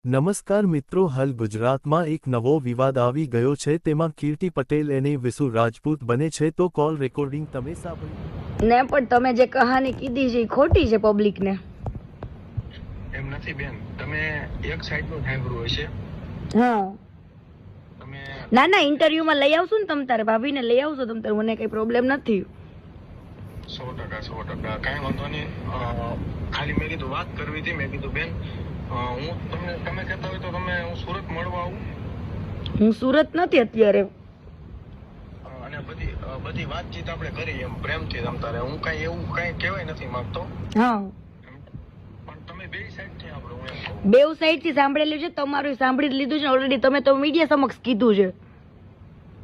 નમસ્કાર મિત્રો, હાલ ગુજરાતમાં એક નવો વિવાદ આવી ગયો છે. તેમાં કીર્તિ પટેલ અને વિસુ રાજપૂત બને છે. તો કોલ રેકોર્ડિંગ તમે સાંભળી ને પણ તમે જે કહાની કીધી છે એ ખોટી છે પબ્લિકને. એમ નથી બેન, તમે એક સાઈડનું સાંભળ્યું હશે. હા, તમે ના ના, ઇન્ટરવ્યુમાં લઈ આવશું ને તમ તારે ભાભીને લઈ આવશો તમ તારે, મને કઈ પ્રોબ્લેમ નથી. 100% કાંઈ વાંધો નહીં. ખાલી મેં કીધું વાત કરવી હતી. મેં કીધું બેન, હું તમે કહેતા હોય તો હું સુરત મળવા આવું હું સુરત નથી અત્યારે. અને બધી વાતચીત આપણે કરી એમ પ્રેમથી તમ તારે. હું કાંઈ એવું કાંઈ કહેવાય નથી માંગતો, હા, પણ તમે બે સાઈડથી આપણે હું એમ કહું. બેવ સાઈડ થી સાંભળેલું છે, તમારું સાંભળી જ લીધું છે ઓલરેડી. તમે તો મીડિયા સમક્ષ કીધું છે.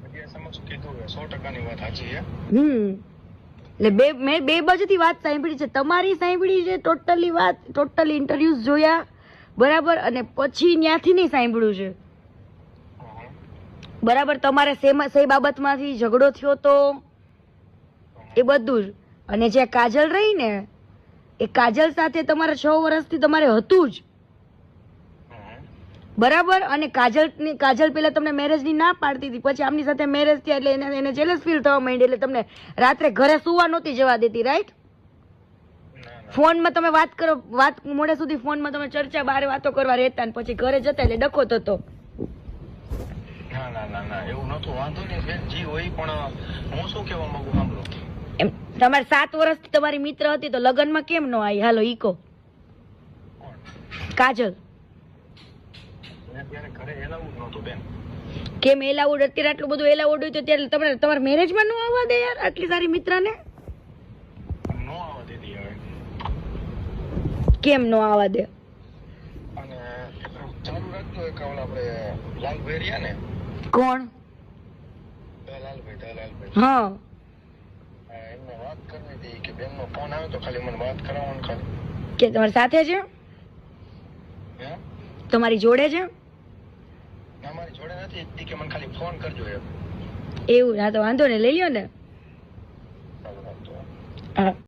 મીડિયા સમક્ષ કીધું છે, 100%ની વાત સાચી છે. એટલે મેં બે બાજુથી વાત સાંભળી છે. તમારી સાંભળી છે ટોટલી વાત, ટોટલી ઇન્ટરવ્યુઝ જોયા બરાબર, અને પછી ત્યાંથી નહીં સાંભળ્યું છે બરાબર. તમારે સે બાબતમાંથી ઝઘડો થયો તો એ બધું જ. અને જે કાજલ રહી ને, એ કાજલ સાથે તમારે 6 વર્ષથી તમારે હતું જ બરાબર. અને કાજલ પેલા તમને મેરેજની ના પાડતી હતી, પછી આમની સાથે મેરેજ થયા એટલે એને જેલસ ફીલ થવા માંડી, એટલે તમને રાત્રે ઘરે સુવા નહોતી જવા દેતી, રાઈટ? ફોનમાં તમે વાત કરો, વાત મોડે સુધી ફોનમાં તમે ચર્ચા, બહાર વાતો કરવા રહેતા, ને પછી ઘરે જતા એટલે ડખો થતો. ના એવું નતું. વાંધો નહીં બેન, જી હોય. પણ હું શું કહેવા માંગુ સાંભળો. એમ તમારે 7 વર્ષથી તમારી મિત્ર હતી તો લગ્નમાં કેમ ન આવી? હાલો ઈકો કાજલ ત્યારે ઘરે એલાવું જ નહોતું બેન. કેમ એલાઉડ? અત્યારે આટલું બધું એલાઉડ હોય તો ત્યારે તમારે તમારા મેરેજમાં ન આવવા દે યાર આટલી સારી મિત્રને? નો આવવા દીધી હવે. કેમ ન આવવા દે? અને ચાલુ રાખજો એક આપણે લાલભાઈ રહ્યા ને, કોણ? દલાલભાઈ હા, એમને વાત કરવી હતી કે બેનનો ફોન આવ્યો તો ખાલી મને વાત કરાવવાનું ખાલી. કે તમારી સાથે છે? હે? તમારી જોડે છે? ના, મારી જોડે નથી. ઈ કે મને ખાલી ફોન કરજો એમ. એવું? હા તો વાંધો ને, લઈ લ્યો ને. ચાલુ રાખજો. હા.